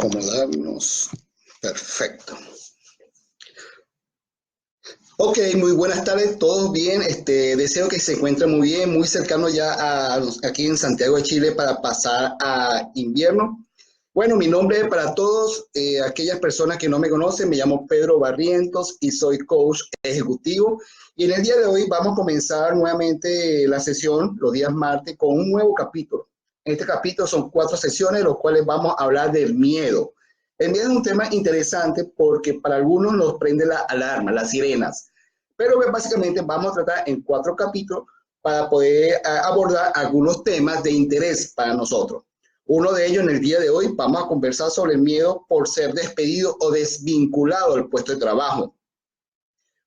acomodarnos. Perfecto. Ok, muy buenas tardes, todos bien. Deseo que se encuentren muy bien, muy cercano ya aquí en Santiago de Chile para pasar a invierno. Bueno, mi nombre para todos, aquellas personas que no me conocen, me llamo Pedro Barrientos y soy coach ejecutivo. Y en el día de hoy vamos a comenzar nuevamente la sesión los días martes con un nuevo capítulo. En este capítulo son 4 sesiones, los cuales vamos a hablar del miedo. El miedo es un tema interesante porque para algunos nos prende la alarma, las sirenas. Pero básicamente vamos a tratar en 4 capítulos para poder abordar algunos temas de interés para nosotros. Uno de ellos en el día de hoy vamos a conversar sobre el miedo por ser despedido o desvinculado del puesto de trabajo.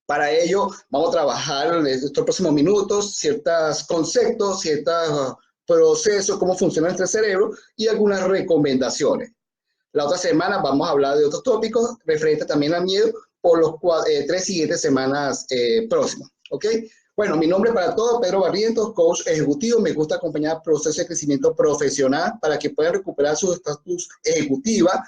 Para ello vamos a trabajar en estos próximos minutos ciertos conceptos, ciertos procesos, cómo funciona nuestro cerebro y algunas recomendaciones. La otra semana vamos a hablar de otros tópicos referentes también al miedo por los 3 siguientes semanas próximas. ¿Ok? Bueno, mi nombre para todos, Pedro Barrientos, coach ejecutivo. Me gusta acompañar procesos de crecimiento profesional para que puedan recuperar su estatus ejecutiva,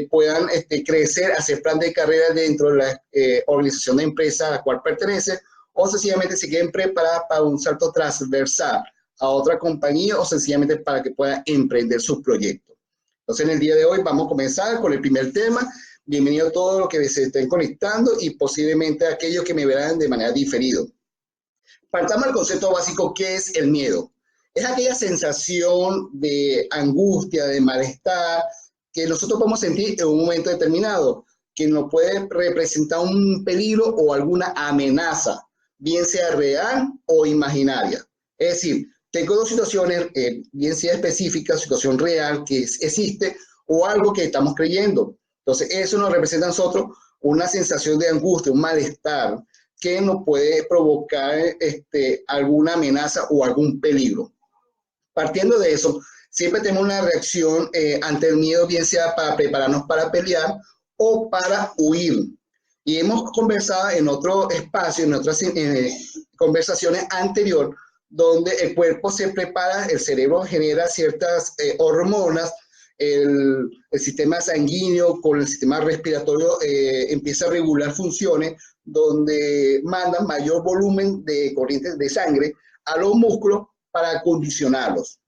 puedan crecer, hacer plan de carrera dentro de la organización de empresa a la cual pertenece, o sencillamente se queden preparados para un salto transversal a otra compañía o sencillamente para que puedan emprender sus proyectos. Entonces, en el día de hoy vamos a comenzar con el primer tema. Bienvenido a todos los que se estén conectando y posiblemente a aquellos que me verán de manera diferida. Partamos del concepto básico, ¿qué es el miedo? Es aquella sensación de angustia, de malestar que nosotros podemos sentir en un momento determinado, que nos puede representar un peligro o alguna amenaza, bien sea real o imaginaria. Es decir, tengo 2 situaciones, bien sea específica, situación real que existe o algo que estamos creyendo. Entonces, eso nos representa a nosotros una sensación de angustia, un malestar que nos puede provocar alguna amenaza o algún peligro. Partiendo de eso, siempre tenemos una reacción ante el miedo, bien sea para prepararnos para pelear o para huir. Y hemos conversado en otro espacio, en otras conversaciones anteriores, donde el cuerpo se prepara, el cerebro genera ciertas hormonas, el sistema sanguíneo con el sistema respiratorio empieza a regular funciones donde manda mayor volumen de corrientes de sangre a los músculos para acondicionarlos.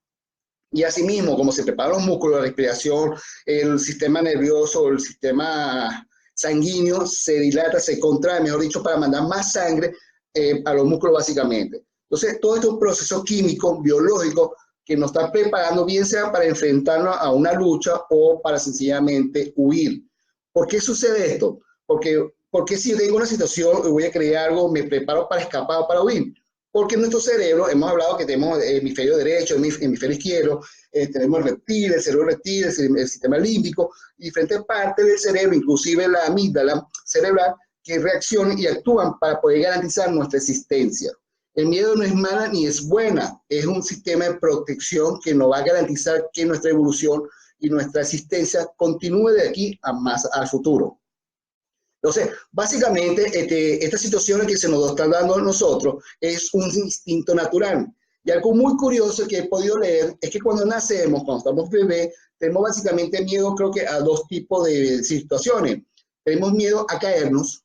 Y asimismo, como se preparan los músculos, la respiración, el sistema nervioso, el sistema sanguíneo se dilata, se contrae, mejor dicho, para mandar más sangre a los músculos básicamente. Entonces, todo esto es un proceso químico, biológico, que nos está preparando, bien sea para enfrentarnos a una lucha o para sencillamente huir. ¿Por qué sucede esto? Porque si tengo una situación y voy a crear algo, me preparo para escapar o para huir. Porque en nuestro cerebro, hemos hablado que tenemos el hemisferio derecho, el hemisferio izquierdo, tenemos el reptil, el cerebro reptil, el sistema límbico, diferentes partes del cerebro, inclusive la amígdala cerebral, que reaccionan y actúan para poder garantizar nuestra existencia. El miedo no es mala ni es buena, es un sistema de protección que nos va a garantizar que nuestra evolución y nuestra existencia continúe de aquí a más al futuro. Entonces, básicamente, esta situación que se nos está dando a nosotros es un instinto natural. Y algo muy curioso que he podido leer es que cuando nacemos, cuando estamos bebés, tenemos básicamente miedo, creo que a 2 tipos de situaciones. Tenemos miedo a caernos,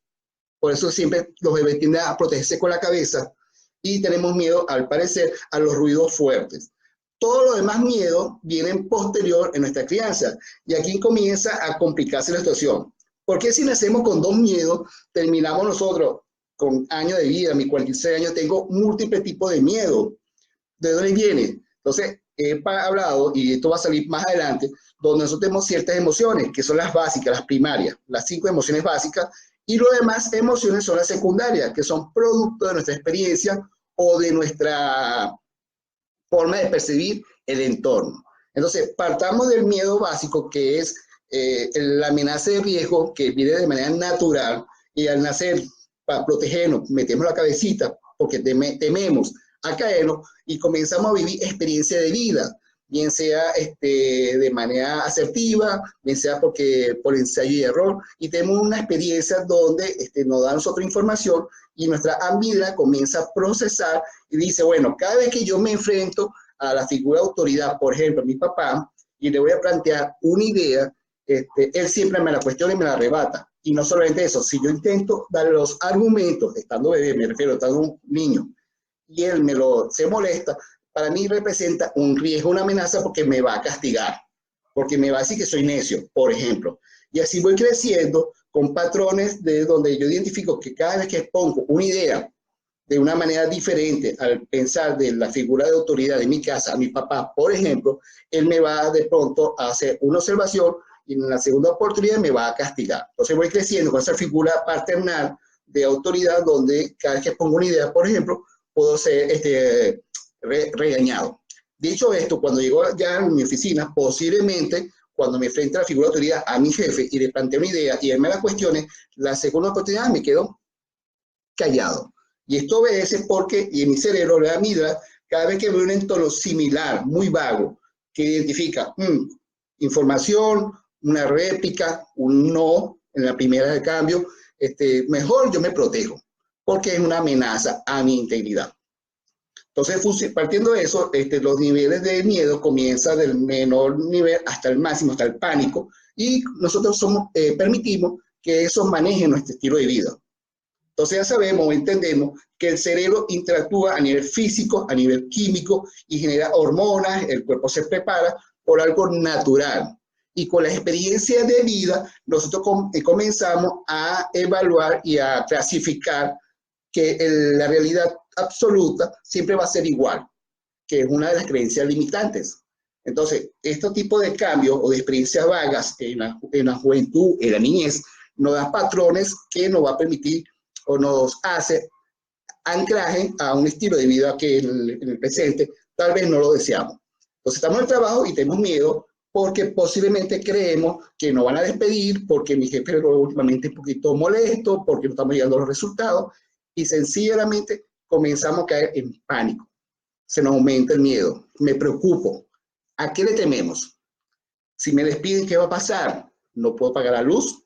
por eso siempre los bebés tienden a protegerse con la cabeza, y tenemos miedo, al parecer, a los ruidos fuertes. Todo lo demás miedo viene posterior en nuestra crianza, y aquí comienza a complicarse la situación. Porque si nacemos con 2 miedos, terminamos nosotros con años de vida, mis 46 años, tengo múltiples tipos de miedo. ¿De dónde viene? Entonces, he hablado, y esto va a salir más adelante, donde nosotros tenemos ciertas emociones, que son las básicas, las primarias, las 5 emociones básicas, y lo demás emociones son las secundarias, que son producto de nuestra experiencia o de nuestra forma de percibir el entorno. Entonces, partamos del miedo básico, que es la amenaza de riesgo que viene de manera natural, y al nacer, para protegernos, metemos la cabecita porque tememos a caernos y comenzamos a vivir experiencia de vida, bien sea de manera asertiva, bien sea por ensayo y error, y tenemos una experiencia donde nos dan otra información y nuestra amígdala comienza a procesar y dice, bueno, cada vez que yo me enfrento a la figura de autoridad, por ejemplo, a mi papá, y le voy a plantear una idea, él siempre me la cuestiona y me la arrebata. Y no solamente eso, si yo intento darle los argumentos, estando bebé, me refiero, estando un niño, y él se molesta, para mí representa un riesgo, una amenaza porque me va a castigar, porque me va a decir que soy necio, por ejemplo. Y así voy creciendo con patrones de donde yo identifico que cada vez que expongo una idea de una manera diferente al pensar de la figura de autoridad de mi casa, a mi papá, por ejemplo, él me va de pronto a hacer una observación y en la segunda oportunidad me va a castigar. Entonces voy creciendo con esa figura paternal de autoridad donde cada vez que pongo una idea, por ejemplo, puedo ser regañado. Dicho esto, cuando llego ya a mi oficina, posiblemente cuando me enfrente a la figura de autoridad a mi jefe y le planteo una idea y él me la cuestione, la segunda oportunidad me quedo callado. Y esto obedece porque, y en mi cerebro, la amígdala, cada vez que veo un entorno similar, muy vago, que identifica información, una réplica, un no en la primera de cambio, mejor yo me protejo, porque es una amenaza a mi integridad. Entonces, partiendo de eso, los niveles de miedo comienzan del menor nivel hasta el máximo, hasta el pánico, y nosotros permitimos que eso maneje nuestro estilo de vida. Entonces ya sabemos o entendemos que el cerebro interactúa a nivel físico, a nivel químico y genera hormonas, el cuerpo se prepara por algo natural. Y con la experiencia de vida, nosotros comenzamos a evaluar y a clasificar que la realidad absoluta siempre va a ser igual, que es una de las creencias limitantes. Entonces, este tipo de cambios o de experiencias vagas en la juventud, en la niñez, nos da patrones que nos va a permitir o nos hace anclaje a un estilo de vida que en el presente tal vez no lo deseamos. Entonces estamos en el trabajo y tenemos miedo porque posiblemente creemos que nos van a despedir, porque mi jefe es últimamente un poquito molesto, porque no estamos llegando a los resultados y sencillamente comenzamos a caer en pánico. Se nos aumenta el miedo, me preocupo. ¿A qué le tememos? Si me despiden, ¿qué va a pasar? No puedo pagar la luz,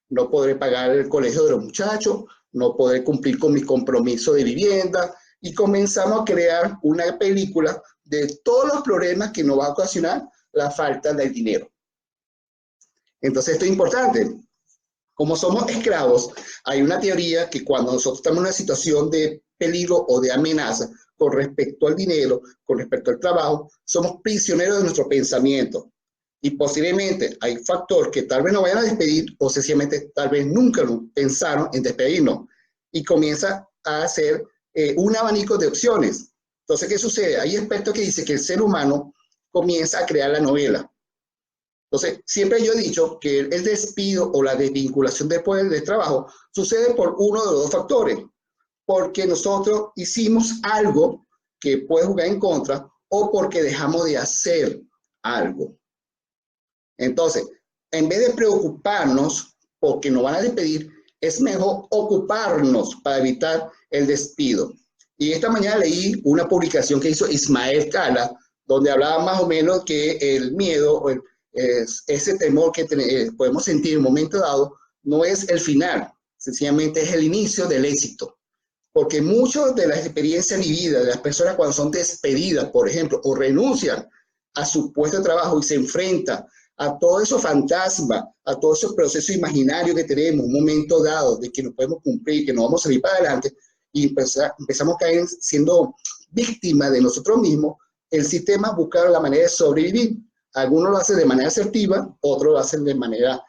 no podré pagar el colegio de los muchachos, no podré cumplir con mi compromiso de vivienda y comenzamos a crear una película de todos los problemas que nos va a ocasionar la falta del dinero. Entonces esto es importante. Como somos esclavos, hay una teoría que cuando nosotros estamos en una situación de peligro o de amenaza con respecto al dinero, con respecto al trabajo, somos prisioneros de nuestro pensamiento. Y posiblemente hay factores que tal vez nos vayan a despedir o sencillamente tal vez nunca pensaron en despedirnos. Y comienza a hacer un abanico de opciones. Entonces, ¿qué sucede? Hay expertos que dicen que el ser humano comienza a crear la novela. Entonces, siempre yo he dicho que el despido o la desvinculación del poder de trabajo sucede por uno de los dos factores. Porque nosotros hicimos algo que puede jugar en contra o porque dejamos de hacer algo. Entonces, en vez de preocuparnos porque nos van a despedir, es mejor ocuparnos para evitar el despido. Y esta mañana leí una publicación que hizo Ismael Cala, donde hablaba más o menos que el miedo, ese temor que podemos sentir en un momento dado, no es el final, sencillamente es el inicio del éxito. Porque muchas de las experiencias vividas de las personas cuando son despedidas, por ejemplo, o renuncian a su puesto de trabajo y se enfrentan a todos esos fantasmas, a todos esos procesos imaginarios que tenemos, un momento dado de que no podemos cumplir, que no vamos a salir para adelante, y empezamos a caer siendo víctimas de nosotros mismos, el sistema busca la manera de sobrevivir. Algunos lo hacen de manera asertiva, otros lo hacen de manera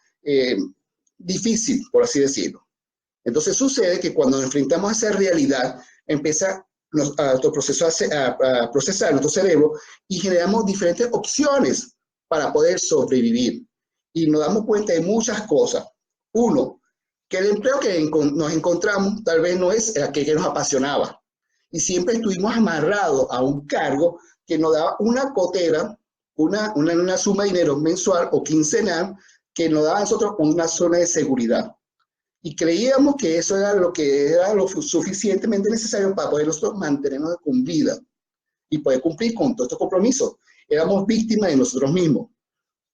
difícil, por así decirlo. Entonces sucede que cuando nos enfrentamos a esa realidad, empieza nuestro proceso a procesar nuestro cerebro y generamos diferentes opciones para poder sobrevivir. Y nos damos cuenta de muchas cosas. Uno, que el empleo que nos encontramos tal vez no es aquel que nos apasionaba. Y siempre estuvimos amarrados a un cargo que nos daba una cotera, una suma de dinero mensual o quincenal que nos daba a nosotros una zona de seguridad. Y creíamos que eso era lo que era lo suficientemente necesario para poder nosotros mantenernos con vida y poder cumplir con todos estos compromisos. Éramos víctimas de nosotros mismos.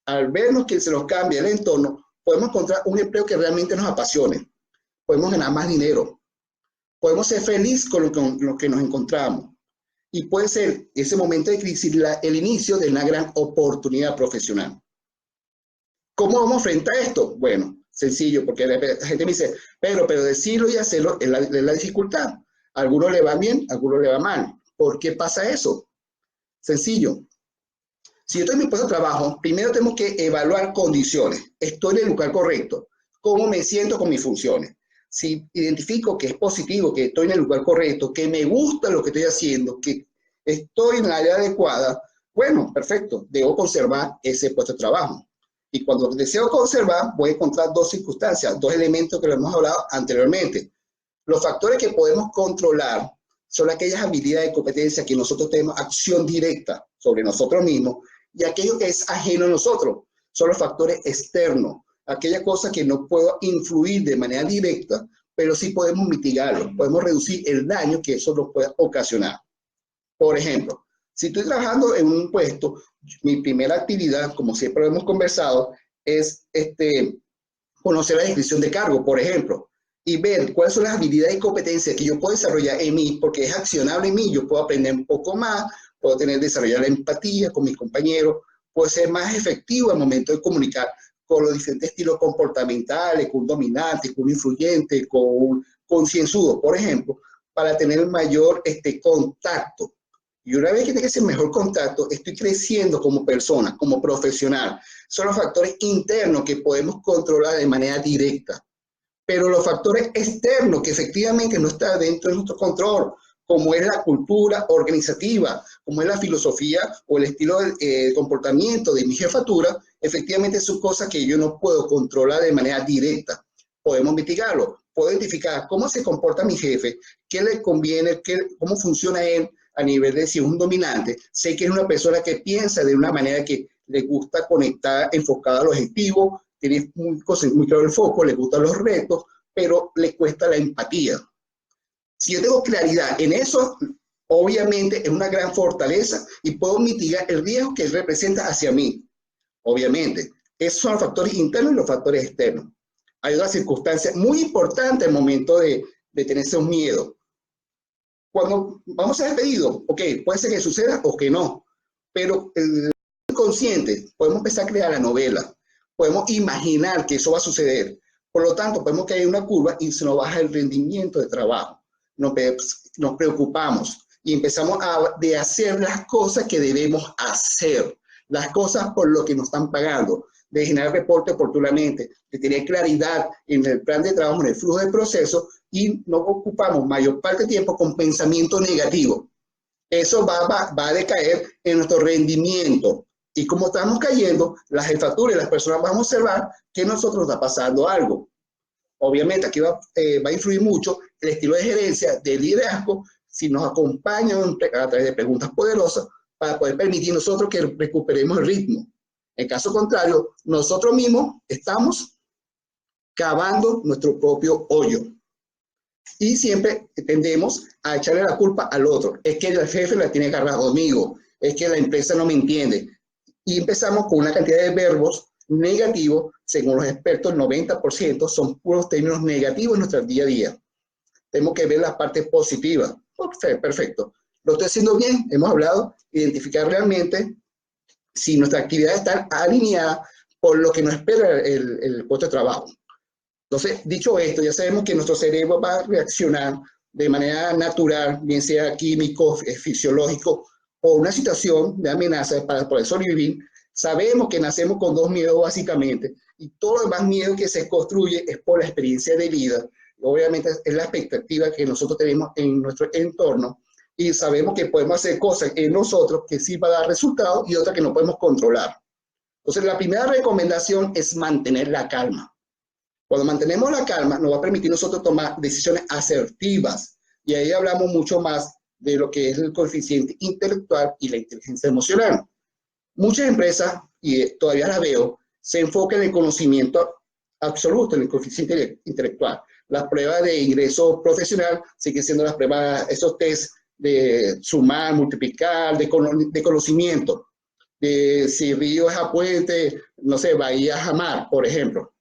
Al vernos que se nos cambia el entorno, podemos encontrar un empleo que realmente nos apasione. Podemos ganar más dinero. Podemos ser felices con lo que nos encontramos. Y puede ser ese momento de crisis el inicio de una gran oportunidad profesional. ¿cómo vamos a enfrentar esto? Bueno, sencillo, porque la gente me dice, pero decirlo y hacerlo es la dificultad. A algunos le va bien, a algunos le va mal. ¿Por qué pasa eso? Sencillo. Si yo estoy en mi puesto de trabajo, primero tenemos que evaluar condiciones. ¿Estoy en el lugar correcto? ¿Cómo me siento con mis funciones? Si identifico que es positivo, que estoy en el lugar correcto, que me gusta lo que estoy haciendo, que estoy en la área adecuada, bueno, perfecto, debo conservar ese puesto de trabajo. Y cuando deseo conservar, voy a encontrar dos circunstancias, dos elementos que lo hemos hablado anteriormente. Los factores que podemos controlar son aquellas habilidades y competencias que nosotros tenemos acción directa sobre nosotros mismos, y aquello que es ajeno a nosotros son los factores externos, aquellas cosas que no puedo influir de manera directa, pero sí podemos mitigarlo, podemos reducir el daño que eso nos pueda ocasionar. Por ejemplo, si estoy trabajando en un puesto, mi primera actividad, como siempre hemos conversado, es conocer la descripción de cargo, por ejemplo, y ver cuáles son las habilidades y competencias que yo puedo desarrollar en mí, porque es accionable en mí, yo puedo aprender un poco más, puedo desarrollar la empatía con mis compañeros, puedo ser más efectivo al momento de comunicar con los diferentes estilos comportamentales, con un dominante, con un influyente, con un concienzudo, por ejemplo, para tener mayor contacto. Y una vez que tenga ese mejor contacto, estoy creciendo como persona, como profesional. Son los factores internos que podemos controlar de manera directa. Pero los factores externos que efectivamente no están dentro de nuestro control, como es la cultura organizativa, como es la filosofía o el estilo de comportamiento de mi jefatura, efectivamente son cosas que yo no puedo controlar de manera directa. Podemos mitigarlo, puedo identificar cómo se comporta mi jefe, qué le conviene, cómo funciona él a nivel de si es un dominante. Sé que es una persona que piensa de una manera que le gusta conectar, enfocada al objetivo, tiene muy claro el foco, le gustan los retos, pero le cuesta la empatía. Si yo tengo claridad en eso, obviamente es una gran fortaleza y puedo mitigar el riesgo que representa hacia mí. Obviamente, esos son los factores internos y los factores externos. Hay una circunstancia muy importante al momento de tener esos miedos. Cuando vamos a ser despedidos, ok, puede ser que suceda o que no, pero el inconsciente, podemos empezar a crear la novela, podemos imaginar que eso va a suceder. Por lo tanto, podemos que hay una curva y se nos baja el rendimiento de trabajo. Nos preocupamos y empezamos de hacer las cosas que debemos hacer, las cosas por lo que nos están pagando, de generar reporte oportunamente, de tener claridad en el plan de trabajo, en el flujo de proceso, y nos ocupamos mayor parte del tiempo con pensamiento negativo. Eso va a decaer en nuestro rendimiento. Y como estamos cayendo, la jefatura y las personas van a observar que nosotros está pasando algo. Obviamente aquí va a influir mucho el estilo de gerencia, de liderazgo, si nos acompañan a través de preguntas poderosas para poder permitir nosotros que recuperemos el ritmo. En caso contrario, nosotros mismos estamos cavando nuestro propio hoyo. Y siempre tendemos a echarle la culpa al otro. Es que el jefe la tiene agarrada conmigo, es que la empresa no me entiende. Y empezamos con una cantidad de verbos negativos, según los expertos, el 90% son puros términos negativos en nuestro día a día. Tenemos que ver la parte positiva. Perfecto. Lo estoy haciendo bien, hemos hablado, identificar realmente si nuestra actividad está alineada por lo que nos espera el puesto de trabajo. Entonces, dicho esto, ya sabemos que nuestro cerebro va a reaccionar de manera natural, bien sea químico, fisiológico, o una situación de amenaza para poder sobrevivir. Sabemos que nacemos con dos miedos básicamente, y todo el demás miedo que se construye es por la experiencia de vida. Obviamente es la expectativa que nosotros tenemos en nuestro entorno, y sabemos que podemos hacer cosas en nosotros que sí va a dar resultados y otras que no podemos controlar. Entonces, la primera recomendación es mantener la calma. Cuando mantenemos la calma, nos va a permitir nosotros tomar decisiones asertivas. Y ahí hablamos mucho más de lo que es el coeficiente intelectual y la inteligencia emocional. Muchas empresas, y todavía las veo, se enfocan en el conocimiento absoluto, en el coeficiente intelectual. Las pruebas de ingreso profesional siguen siendo las pruebas, esos test de sumar, multiplicar, de conocimiento. De si río es a puente, no sé, bahía a mar, por ejemplo.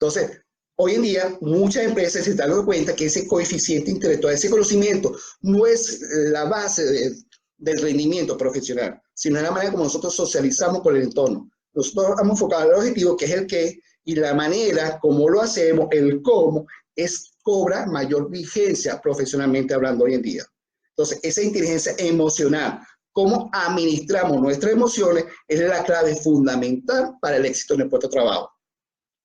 Entonces, hoy en día muchas empresas se están dando cuenta que ese coeficiente intelectual, ese conocimiento, no es la base del rendimiento profesional, sino la manera como nosotros socializamos con el entorno, Nosotros hemos enfocado en el objetivo, que es el qué, y la manera, cómo lo hacemos, el cómo, cobra mayor vigencia profesionalmente hablando hoy en día. Entonces, esa inteligencia emocional, cómo administramos nuestras emociones, es la clave fundamental para el éxito en el puesto de trabajo.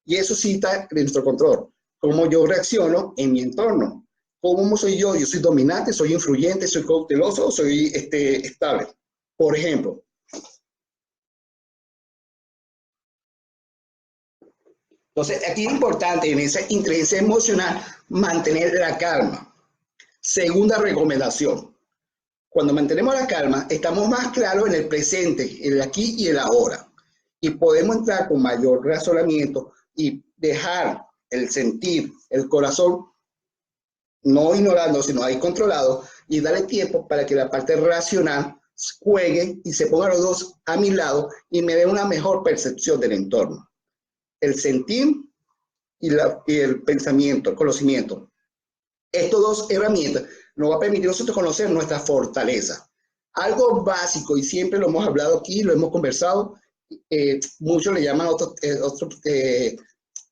Y eso sí está en nuestro control. Cómo yo reacciono en mi entorno. ¿Cómo soy yo? Yo soy dominante, soy influyente, soy cauteloso, soy estable. Por ejemplo. Entonces, aquí es importante en esa inteligencia emocional mantener la calma. Segunda recomendación. Cuando mantenemos la calma, estamos más claros en el presente, en el aquí y el ahora. Y podemos entrar con mayor razonamiento y dejar el sentir, el corazón, no ignorando, sino ahí controlado, y darle tiempo para que la parte racional juegue y se pongan los dos a mi lado y me dé una mejor percepción del entorno. El sentir y el pensamiento, el conocimiento. Estas dos herramientas nos va a permitir a nosotros conocer nuestra fortaleza. Algo básico, y siempre lo hemos hablado aquí, lo hemos conversado, muchos le llaman otro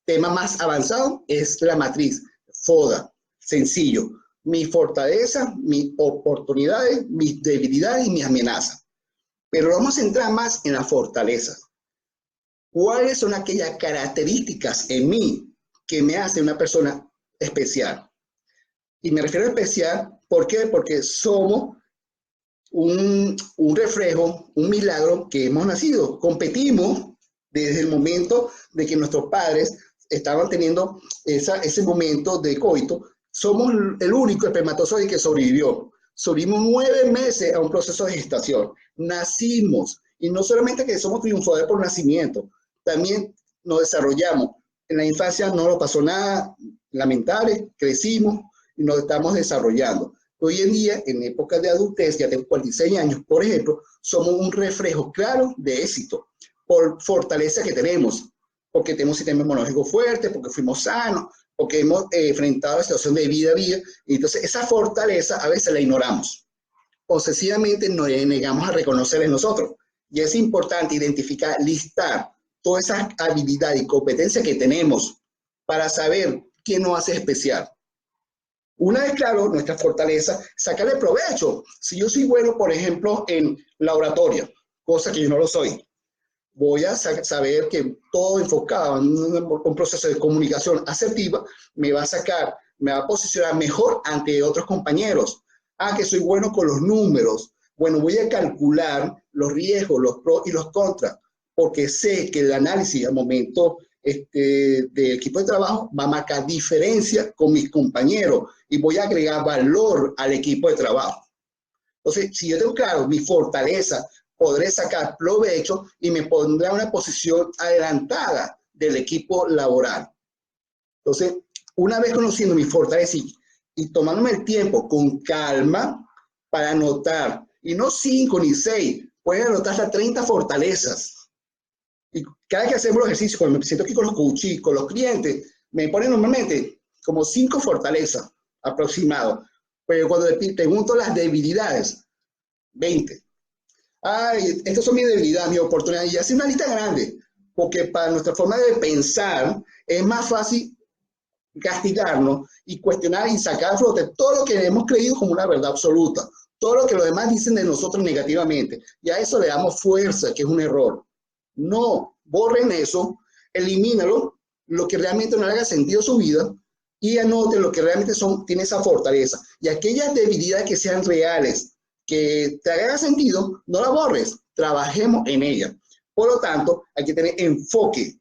tema más avanzado, es la matriz, FODA, sencillo. Mi fortaleza, mis oportunidades, mis debilidades y mis amenazas. Pero vamos a centrar más en la fortaleza. ¿Cuáles son aquellas características en mí que me hacen una persona especial? Y me refiero a especial, ¿por qué? Porque somos un reflejo, un milagro que hemos nacido. Competimos desde el momento de que nuestros padres estaban teniendo ese momento de coito. Somos el único espermatozoide que sobrevivió. Sobrevivimos 9 meses a un proceso de gestación. Nacimos. Y no solamente que somos triunfadores por nacimiento, también nos desarrollamos. En la infancia no nos pasó nada lamentable, crecimos y nos estamos desarrollando. Hoy en día, en época de adultez, ya tengo 46 años, por ejemplo, somos un reflejo claro de éxito por fortaleza que tenemos, porque tenemos un sistema inmunológico fuerte, porque fuimos sanos, porque hemos enfrentado la situación de vida a vida. Y entonces, esa fortaleza a veces la ignoramos. O sencillamente nos negamos a reconocerla en nosotros. Y es importante identificar, listar todas esas habilidades y competencias que tenemos para saber qué nos hace especial. Una vez claro, nuestra fortaleza, sacarle provecho. Si yo soy bueno, por ejemplo, en la oratoria, cosa que yo no lo soy, voy a saber que todo enfocado en un proceso de comunicación asertiva me va a sacar, me va a posicionar mejor ante otros compañeros. Ah, que soy bueno con los números. Bueno, voy a calcular los riesgos, los pros y los contras, porque sé que el análisis al momento de equipo de trabajo va a marcar diferencia con mis compañeros y voy a agregar valor al equipo de trabajo. Entonces, si yo tengo claro mi fortaleza, podré sacar provecho y me pondré en una posición adelantada del equipo laboral. Entonces, una vez conociendo mi fortaleza y tomándome el tiempo con calma para anotar, y no 5 ni 6, pueden anotar hasta 30 fortalezas. Y cada vez que hacemos los ejercicios, cuando me siento aquí con los coaches, con los clientes, me ponen normalmente como 5 fortalezas aproximadas. Pero cuando le pregunto las debilidades, 20. Ay, estas son mis debilidades, mis oportunidades. Y hace una lista grande, porque para nuestra forma de pensar es más fácil castigarnos y cuestionar y sacar a flote todo lo que hemos creído como una verdad absoluta, todo lo que los demás dicen de nosotros negativamente. Y a eso le damos fuerza, que es un error. No, borren eso, elimínalo, lo que realmente no le haga sentido a su vida, y anoten lo que realmente tiene esa fortaleza. Y aquellas debilidades que sean reales, que te hagan sentido, no la borres, trabajemos en ella. Por lo tanto, hay que tener enfoque,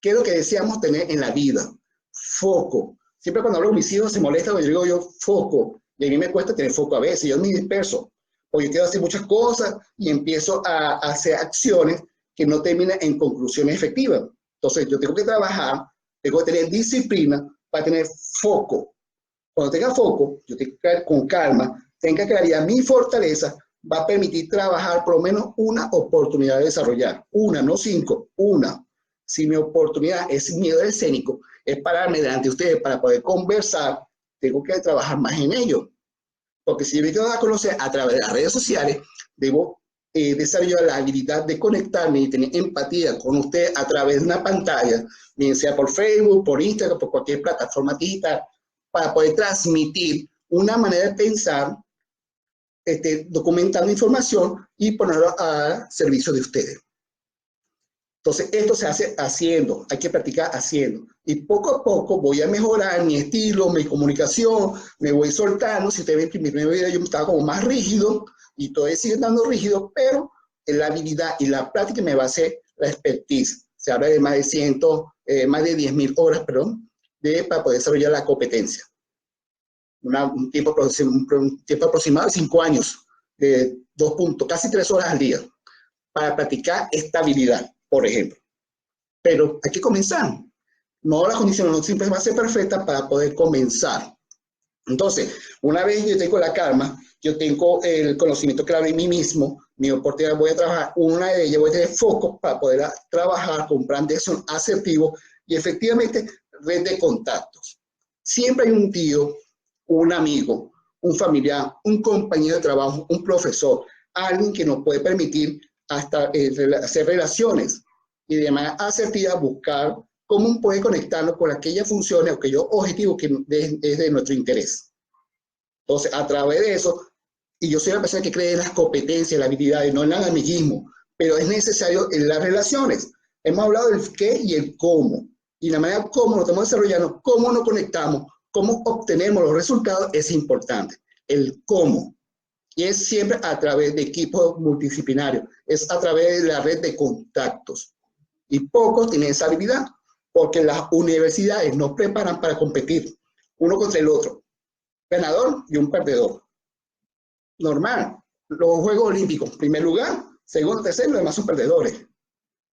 que es lo que deseamos tener en la vida. Foco. Siempre cuando hablo con mis hijos se molesta cuando digo yo foco, y a mí me cuesta tener foco a veces, yo me disperso, porque quiero hacer muchas cosas y empiezo a hacer acciones que no terminan en conclusiones efectivas. Entonces, yo tengo que trabajar, tengo que tener disciplina para tener foco. Cuando tenga foco, yo tengo que con calma, tenga claridad, mi fortaleza va a permitir trabajar por lo menos una oportunidad de desarrollar. Una, no 5, una. Si mi oportunidad es miedo escénico, es pararme delante de ustedes para poder conversar, tengo que trabajar más en ello. Porque si yo me quiero dar a conocer a través de las redes sociales, debo desarrollar la habilidad de conectarme y tener empatía con usted a través de una pantalla, bien sea por Facebook, por Instagram, por cualquier plataforma digital, para poder transmitir una manera de pensar, documentando información y ponerlo a servicio de ustedes. Entonces, esto se hace haciendo, hay que practicar haciendo. Y poco a poco voy a mejorar mi estilo, mi comunicación, me voy soltando. Si ustedes ven que en mi primer video yo estaba como más rígido y todavía sigue estando rígido, pero la habilidad y la práctica me va a hacer la expertise. Se habla de más de más de 10.000 horas, perdón, para poder desarrollar la competencia. Un tiempo aproximado de 5 años, de 2 puntos, casi 3 horas al día, para practicar esta habilidad, por ejemplo. Pero hay que comenzar. No, la condición no siempre va a ser perfecta para poder comenzar. Entonces, una vez yo tengo la calma, yo tengo el conocimiento claro en mí mismo, mi oportunidad voy a trabajar, una de ellas voy a tener foco para poder trabajar con plan de acción asertivo y efectivamente red de contactos. Siempre hay un tío, un amigo, un familiar, un compañero de trabajo, un profesor, alguien que nos puede permitir hasta hacer relaciones y de manera asertiva buscar cómo puede conectarnos con aquellas funciones o aquellos objetivos que es de nuestro interés. Entonces, a través de eso, y yo soy una persona que cree en las competencias, en las habilidades, no en el amiguismo, pero es necesario en las relaciones. Hemos hablado del qué y el cómo, y la manera como nos estamos desarrollando, cómo nos conectamos, cómo obtenemos los resultados es importante. El cómo. Y es siempre a través de equipos multidisciplinarios, es a través de la red de contactos. Y pocos tienen esa habilidad, porque las universidades nos preparan para competir uno contra el otro, ganador y un perdedor. Normal, los Juegos Olímpicos, primer lugar, segundo, tercero, los demás son perdedores.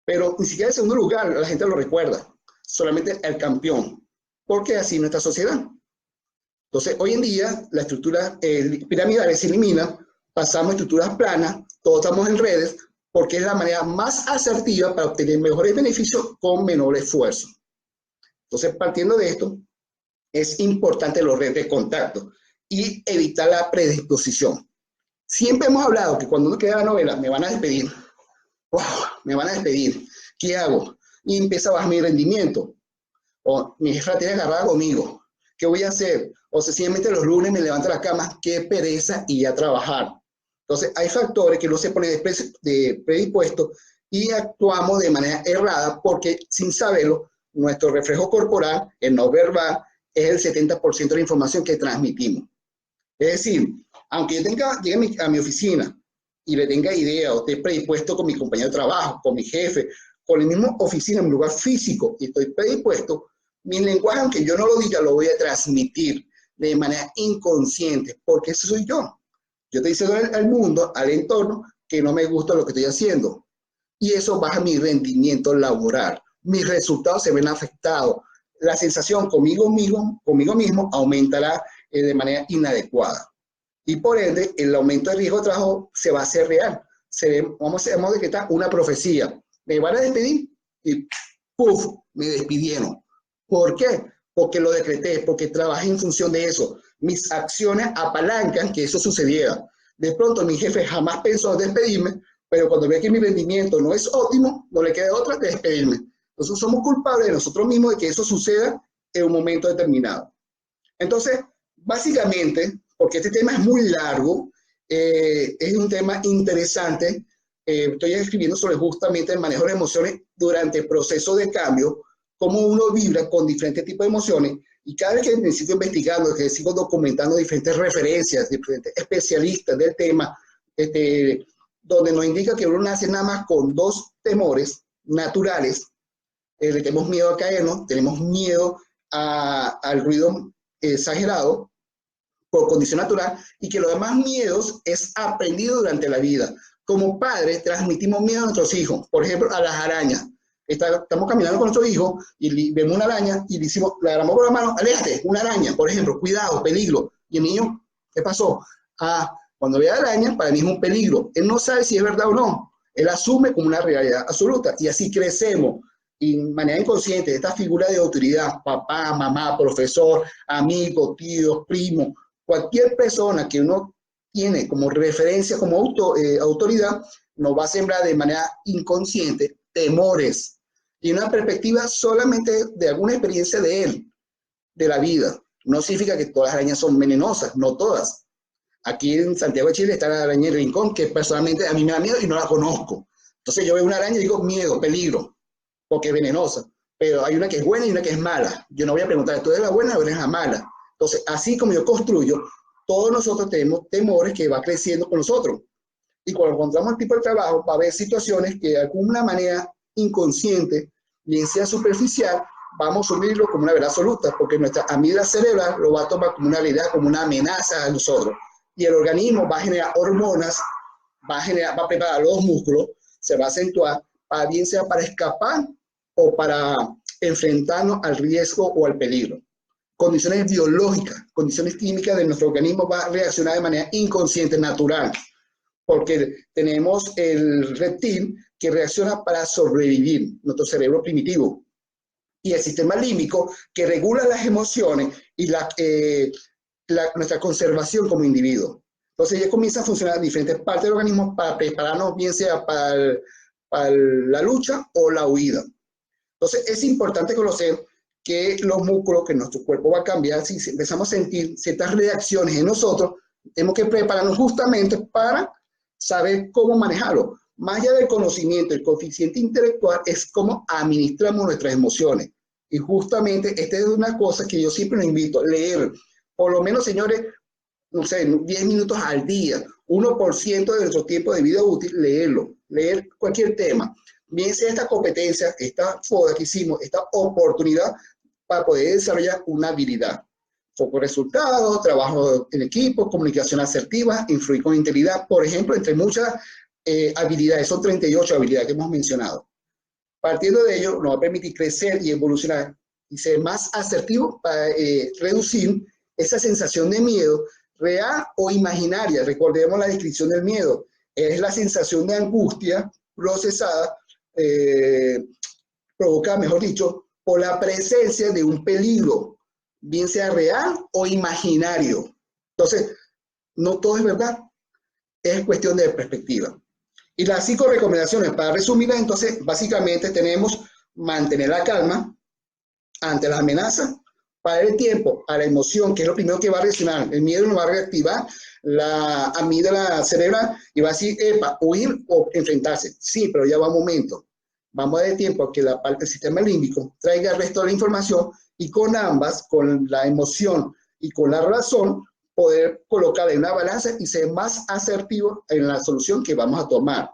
Pero ni siquiera el segundo lugar la gente lo recuerda, solamente el campeón, porque así es nuestra sociedad. Entonces, hoy en día, la estructura piramidal se elimina, pasamos a estructuras planas, todos estamos en redes, porque es la manera más asertiva para obtener mejores beneficios con menor esfuerzo. Entonces, partiendo de esto, es importante los redes de contacto y evitar la predisposición. Siempre hemos hablado que cuando uno queda la novela, me van a despedir. Oh, me van a despedir. ¿Qué hago? Y empieza a bajar mi rendimiento. O mi jefa tiene agarrada conmigo. ¿Qué voy a hacer? O sencillamente los lunes me levanto de la cama, qué pereza y a trabajar. Entonces, hay factores que no se ponen de predispuesto y actuamos de manera errada porque, sin saberlo, nuestro reflejo corporal, el no verbal, es el 70% de la información que transmitimos. Es decir, aunque yo llegue a mi oficina y le tenga idea o esté predispuesto con mi compañero de trabajo, con mi jefe, con la misma oficina, en mi lugar físico, y estoy predispuesto, mi lenguaje, aunque yo no lo diga, lo voy a transmitir de manera inconsciente, porque eso soy yo. Yo estoy diciendo al mundo, al entorno, que no me gusta lo que estoy haciendo. Y eso baja mi rendimiento laboral. Mis resultados se ven afectados. La sensación conmigo mismo aumentará de manera inadecuada. Y por ende, el aumento de riesgo de trabajo se va a hacer real. Vamos a decretar una profecía. Me van a despedir y ¡puf! Me despidieron. ¿Por qué? Porque lo decreté, porque trabajé en función de eso. Mis acciones apalancan que eso sucediera. De pronto mi jefe jamás pensó en despedirme, pero cuando ve que mi rendimiento no es óptimo, no le queda otra que despedirme. Entonces somos culpables de nosotros mismos de que eso suceda en un momento determinado. Entonces, básicamente, porque este tema es muy largo, es un tema interesante, estoy escribiendo sobre justamente el manejo de emociones durante el proceso de cambio, cómo uno vibra con diferentes tipos de emociones, y cada vez que me sigo investigando, que sigo documentando diferentes referencias, diferentes especialistas del tema, donde nos indica que uno nace nada más con 2 temores naturales, le tenemos miedo a caernos, tenemos miedo al ruido exagerado por condición natural, y que los demás miedos es aprendido durante la vida. Como padres transmitimos miedo a nuestros hijos, por ejemplo, a las arañas. Estamos caminando con nuestro hijo y vemos una araña y decimos, le agarramos por la mano, aléjate, una araña, por ejemplo, cuidado, peligro. Y el niño, ¿qué pasó? Cuando ve a la araña, para mí es un peligro. Él no sabe si es verdad o no. Él asume como una realidad absoluta. Y así crecemos. Y de manera inconsciente, esta figura de autoridad, papá, mamá, profesor, amigo, tío, primo, cualquier persona que uno tiene como referencia, como autoridad, nos va a sembrar de manera inconsciente temores y una perspectiva solamente de alguna experiencia de él, de la vida. No significa que todas las arañas son venenosas, no todas. Aquí en Santiago de Chile está la araña del rincón, que personalmente a mí me da miedo y no la conozco. Entonces yo veo una araña y digo miedo, peligro, porque es venenosa. Pero hay una que es buena y una que es mala. Yo no voy a preguntar, ¿tú eres la buena o eres la mala? Entonces, así como yo construyo, todos nosotros tenemos temores que va creciendo con nosotros. Y cuando encontramos el tipo de trabajo, va a haber situaciones que de alguna manera inconsciente, bien sea superficial, vamos a asumirlo como una verdad absoluta, porque nuestra amígdala cerebral lo va a tomar como una realidad, como una amenaza a nosotros. Y el organismo va a generar hormonas, va a preparar los músculos, se va a acentuar, para bien sea para escapar o para enfrentarnos al riesgo o al peligro. Condiciones biológicas, condiciones químicas de nuestro organismo va a reaccionar de manera inconsciente, natural, porque tenemos el reptil que reacciona para sobrevivir, nuestro cerebro primitivo, y el sistema límbico que regula las emociones y nuestra conservación como individuo. Entonces ya comienza a funcionar diferentes partes del organismo para prepararnos bien sea para la lucha o la huida. Entonces es importante conocer que los músculos, que nuestro cuerpo va a cambiar, si empezamos a sentir ciertas reacciones en nosotros, tenemos que prepararnos justamente para saber cómo manejarlo. Más allá del conocimiento, el coeficiente intelectual es cómo administramos nuestras emociones. Y justamente esta es una cosa que yo siempre los invito a leer. Por lo menos, señores, no sé, 10 minutos al día, 1% de nuestro tiempo de vida útil, leerlo, leer cualquier tema. Bien sea esta competencia, esta foda que hicimos, esta oportunidad para poder desarrollar una habilidad. Foco resultados, trabajo en equipo, comunicación asertiva, influir con integridad, por ejemplo, entre muchas habilidades, son 38 habilidades que hemos mencionado. Partiendo de ello, nos va a permitir crecer y evolucionar y ser más asertivo para reducir esa sensación de miedo real o imaginaria. Recordemos la descripción del miedo. Es la sensación de angustia procesada, provocada, mejor dicho, por la presencia de un peligro, bien sea real o imaginario. Entonces, no todo es verdad, es cuestión de perspectiva. Y las 5 recomendaciones, para resumirlas, entonces, básicamente tenemos mantener la calma ante las amenazas, para el tiempo a la emoción, que es lo primero que va a reaccionar. El miedo nos va a reactivar la amígdala cerebral y va a decir, epa, huir o enfrentarse. Sí, pero ya va un momento. Vamos a dar tiempo a que el sistema límbico traiga el resto de la información y con ambas, con la emoción y con la razón, poder colocar en una balanza y ser más asertivo en la solución que vamos a tomar.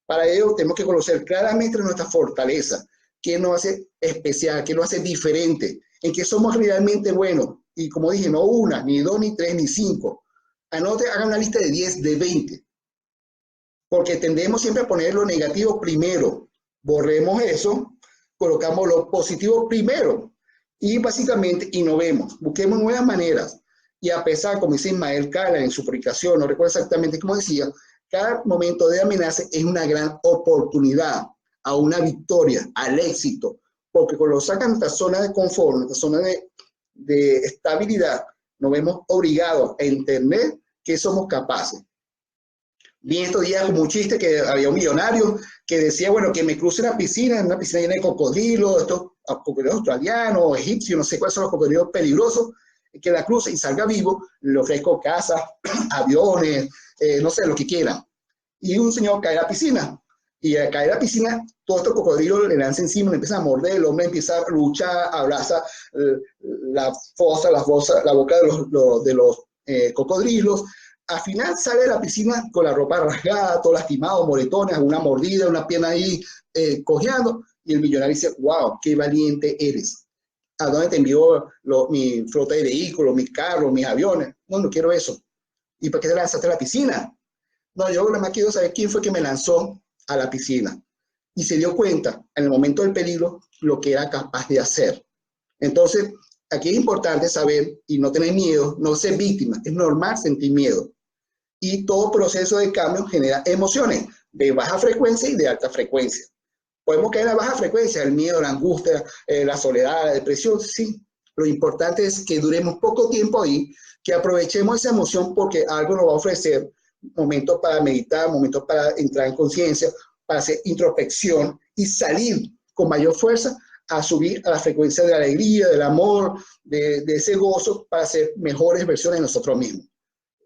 Para ello tenemos que conocer claramente nuestra fortaleza, qué nos hace especial, qué nos hace diferente, en qué somos realmente buenos. Y como dije, no una, ni dos, ni tres, ni cinco. Anote, hagan una lista de 10, de 20. Porque tendemos siempre a poner lo negativo primero. Borremos eso, colocamos lo positivo primero. Y básicamente innovemos, busquemos nuevas maneras. Y a pesar, como dice Ismael Cala en su publicación, no recuerdo exactamente cómo decía, cada momento de amenaza es una gran oportunidad a una victoria, al éxito, porque cuando lo sacan de nuestra zona de confort, nuestra zona de estabilidad, nos vemos obligados a entender que somos capaces. Vi estos días como un chiste que había un millonario que decía, bueno, que me cruce una piscina llena de cocodrilos, estos cocodrilos australianos, egipcios, no sé cuáles son los cocodrilos peligrosos, que la cruce y salga vivo, le ofrezco casas, aviones, no sé, lo que quieran. Y un señor cae a la piscina. Y al caer a la piscina, todos estos cocodrilos le lanzan encima, le empiezan a morder, el hombre empieza a luchar, abraza la boca de los cocodrilos. Al final sale de la piscina con la ropa rasgada, todo lastimado, moretones, una mordida, una pierna ahí cojeando. Y el millonario dice, wow, qué valiente eres. ¿A dónde te envió mi flota de vehículos, mis carros, mis aviones? No, no quiero eso. ¿Y por qué te lanzaste a la piscina? No, yo nada más quiero saber quién fue que me lanzó a la piscina. Y se dio cuenta, en el momento del peligro, lo que era capaz de hacer. Entonces, aquí es importante saber y no tener miedo, no ser víctima. Es normal sentir miedo. Y todo proceso de cambio genera emociones de baja frecuencia y de alta frecuencia. Podemos caer en la baja frecuencia, el miedo, la angustia, la soledad, la depresión, sí, Lo importante es que duremos poco tiempo ahí, que aprovechemos esa emoción porque algo nos va a ofrecer momentos para meditar, momentos para entrar en conciencia, para hacer introspección y salir con mayor fuerza a subir a la frecuencia de la alegría, del amor, de ese gozo para ser mejores versiones de nosotros mismos.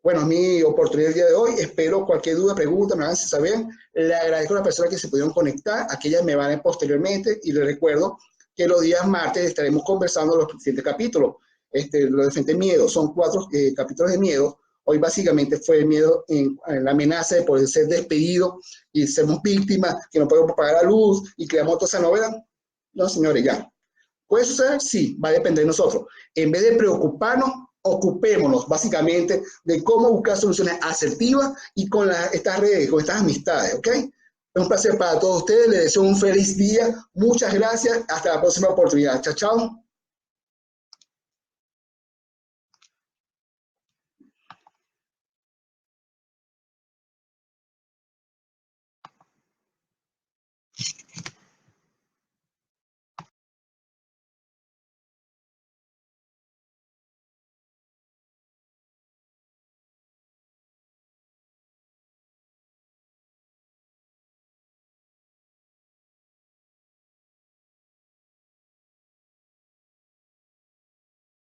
Bueno, es mi oportunidad el día de hoy. Espero cualquier duda, pregunta, me hagan saber. Le agradezco a las personas que se pudieron conectar. Aquellas me van a ver posteriormente. Y les recuerdo que los días martes estaremos conversando los siguientes capítulos. Los diferentes miedos. Son 4 capítulos de miedo. Hoy básicamente fue el miedo en la amenaza de poder ser despedido y sermos víctimas, que no podemos pagar la luz y creamos toda esa novela. No, señores, ya. ¿Puede suceder? Sí, va a depender de nosotros. En vez de preocuparnos, ocupémonos básicamente de cómo buscar soluciones asertivas y con estas redes, con estas amistades, ¿ok? Es un placer para todos ustedes, les deseo un feliz día, muchas gracias, hasta la próxima oportunidad, chao, chao.